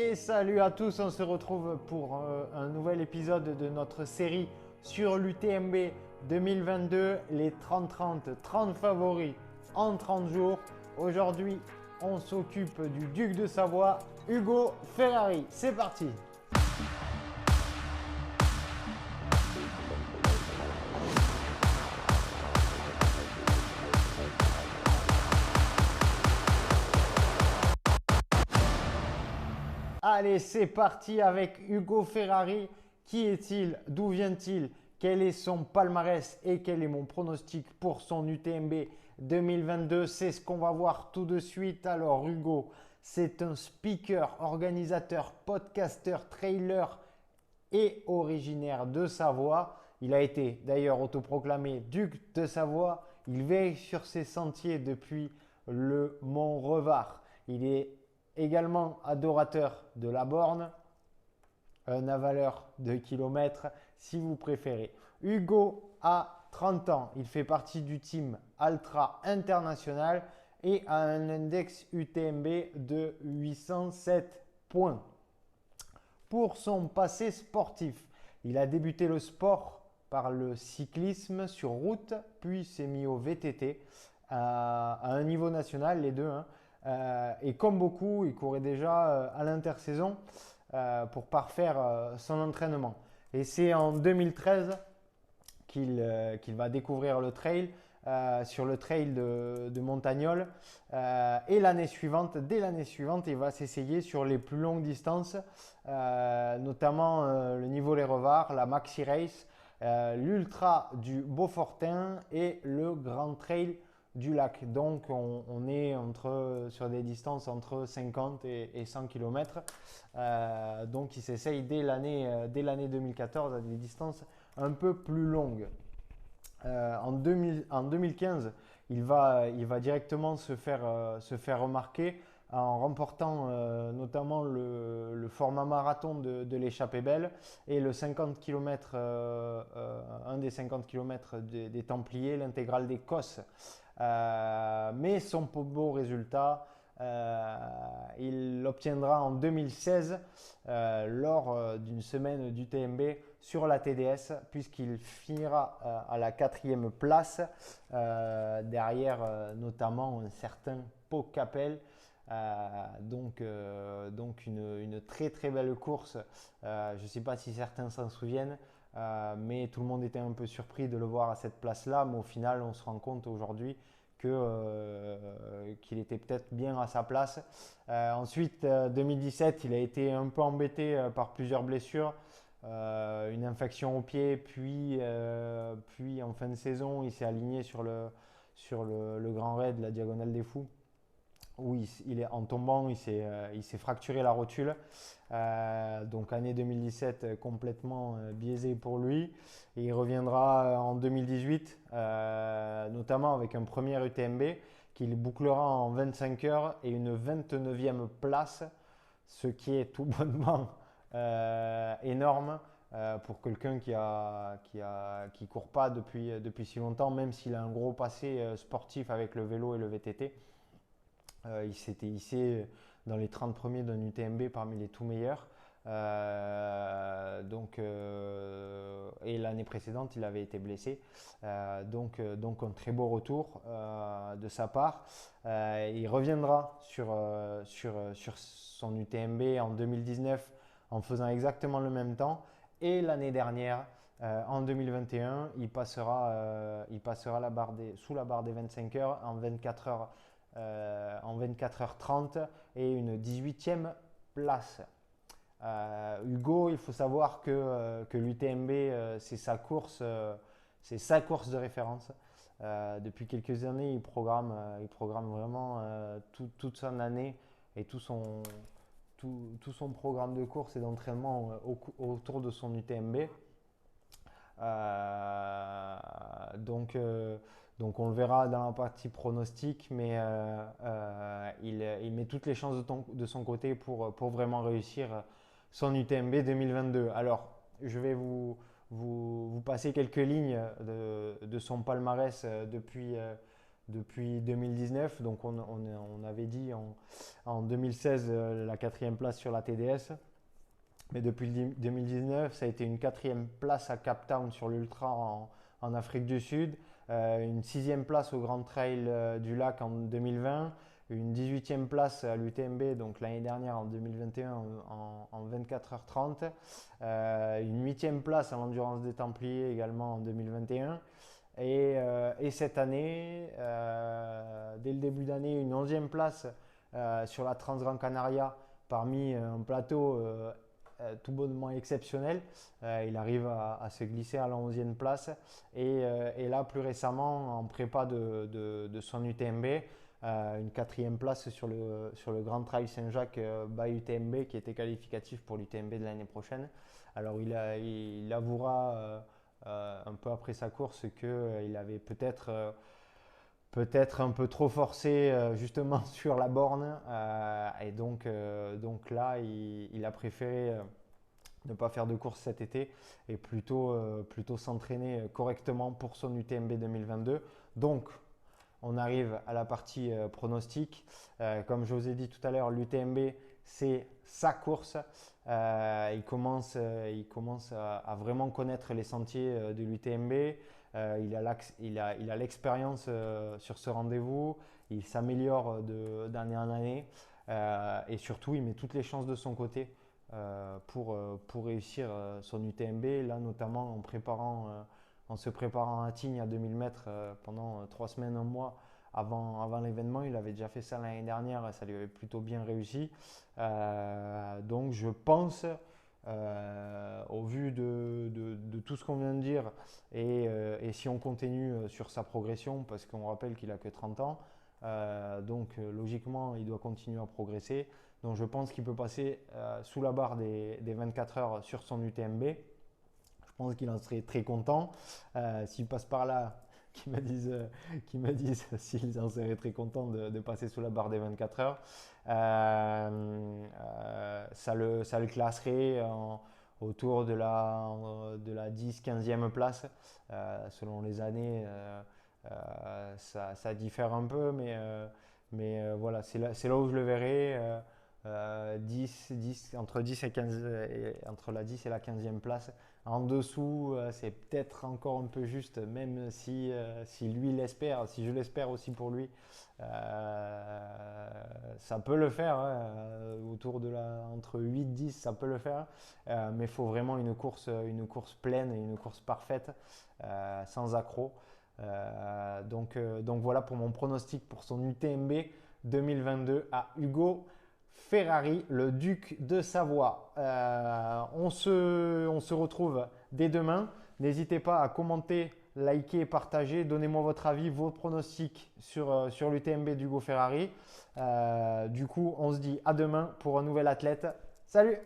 Et salut à tous, on se retrouve pour un nouvel épisode de notre série sur l'UTMB 2022, les 30 favoris en 30 jours. Aujourd'hui, on s'occupe du Duc de Savoie, Ugo Ferrari. C'est parti! Allez, c'est parti avec Ugo Ferrari. Qui est-il? D'où vient-il? Quel est son palmarès et quel est mon pronostic pour son UTMB 2022? C'est ce qu'on va voir tout de suite. Alors Ugo, c'est un speaker, organisateur, podcasteur, trailer et originaire de Savoie. Il a été d'ailleurs autoproclamé Duc de Savoie. Il veille sur ses sentiers depuis le Mont Revard. Il est également adorateur de la borne, un avaleur de kilomètres si vous préférez. Ugo a 30 ans, il fait partie du team Altra International et a un index UTMB de 807 points. Pour son passé sportif, il a débuté le sport par le cyclisme sur route, puis s'est mis au VTT à un niveau national, les deux. Et comme beaucoup, il courait déjà à l'intersaison pour parfaire son entraînement. Et c'est en 2013 qu'il va découvrir le trail sur le trail de Montagnole. Et l'année suivante, dès l'année suivante, il va s'essayer sur les plus longues distances, notamment le niveau Les Revards, la Maxi Race, l'Ultra du Beaufortin et le Grand Trail du lac. Donc on est sur des distances entre 50 et 100 km. Donc il s'essaye dès l'année 2014 à des distances un peu plus longues. En 2015, il va directement se faire remarquer en remportant notamment le format marathon de l'Échappée Belle et le 50 km, un des 50 km des Templiers, l'intégrale des Cosses. Mais son beau résultat, il l'obtiendra en 2016 lors d'une semaine d'UTMB sur la TDS, puisqu'il finira à la 4e place, derrière notamment un certain Pau Capel. Donc une très très belle course. Je ne sais pas si certains s'en souviennent, mais tout le monde était un peu surpris de le voir à cette place-là. Mais au final, on se rend compte aujourd'hui qu'il était peut-être bien à sa place. Ensuite, 2017, il a été un peu embêté par plusieurs blessures. Une infection au pied, puis en fin de saison, il s'est aligné sur le Grand Raid, la Diagonale des Fous, où en tombant, il s'est fracturé la rotule. Donc année 2017 complètement biaisée pour lui. Et il reviendra en 2018, notamment avec un premier UTMB qu'il bouclera en 25 heures et une 29e place, ce qui est tout bonnement énorme pour quelqu'un qui court pas depuis si longtemps, même s'il a un gros passé sportif avec le vélo et le VTT. Il s'était hissé dans les 30 premiers d'un UTMB parmi les tout meilleurs. Et l'année précédente, il avait été blessé. Donc un très beau retour de sa part. Il reviendra sur son UTMB en 2019 en faisant exactement le même temps. Et l'année dernière, en 2021, il passera sous la barre des 25 heures en 24h30 et une 18e place. Ugo, il faut savoir que l'UTMB, c'est sa course de référence. Depuis quelques années, il programme vraiment toute son année et tout son programme de course et d'entraînement autour de son UTMB. Donc on le verra dans la partie pronostic, mais il met toutes les chances de son côté pour vraiment réussir son UTMB 2022. Alors, je vais vous passer quelques lignes de son palmarès depuis depuis 2019. Donc on avait dit en 2016 la 4e place sur la TDS. Mais depuis 2019, ça a été une 4e place à Cape Town sur l'Ultra en Afrique du Sud, une 6e place au Grand Trail du Lac en 2020, une 18e place à l'UTMB, donc l'année dernière en 2021 en 24h30, une 8e place à l'Endurance des Templiers également en 2021. Et cette année, dès le début d'année, une 11e place sur la Transgran Canaria parmi un plateau tout bonnement exceptionnel. Il arrive à se glisser à la 11e place. Et là, plus récemment, en prépa de son UTMB, une 4e place sur le Grand Trail Saint-Jacques by UTMB qui était qualificatif pour l'UTMB de l'année prochaine. Alors il avouera un peu après sa course qu'il avait peut-être un peu trop forcé justement sur la borne et donc là il a préféré ne pas faire de course cet été et plutôt s'entraîner correctement pour son UTMB 2022. Donc on arrive à la partie pronostic. Comme je vous ai dit tout à l'heure, l'UTMB c'est sa course. Il commence à vraiment connaître les sentiers de l'UTMB. Il a l'expérience sur ce rendez-vous. Il s'améliore d'année en année. Et surtout, il met toutes les chances de son côté pour réussir son UTMB. Là, notamment en se préparant à Tignes à 2000 mètres pendant 3 semaines, un mois avant l'événement. Il avait déjà fait ça l'année dernière, ça lui avait plutôt bien réussi. Donc je pense, au vu de tout ce qu'on vient de dire, et si on continue sur sa progression, parce qu'on rappelle qu'il a que 30 ans, donc logiquement il doit continuer à progresser. Donc je pense qu'il peut passer sous la barre des 24 heures sur son UTMB. Je pense qu'il en serait très content. S'il passe par là, qui me disent s'ils en seraient très contents de passer sous la barre des 24 heures. Ça le classerait autour de la 10-15e place. Selon les années, ça diffère un peu, mais voilà, c'est là où je le verrai. 10, entre 10 et 15, entre la 10 et la 15e place. En dessous, c'est peut-être encore un peu juste, même si lui l'espère, si je l'espère aussi pour lui, ça peut le faire, hein, entre 8-10, ça peut le faire, mais il faut vraiment une course pleine et une course parfaite, sans accroc. Donc voilà pour mon pronostic pour son UTMB 2022 à Ugo Ferrari, le duc de Savoie. On se retrouve dès demain. N'hésitez pas à commenter, liker, partager. Donnez-moi votre avis, vos pronostics sur l'UTMB d'Ugo Ferrari. Du coup, on se dit à demain pour un nouvel athlète. Salut!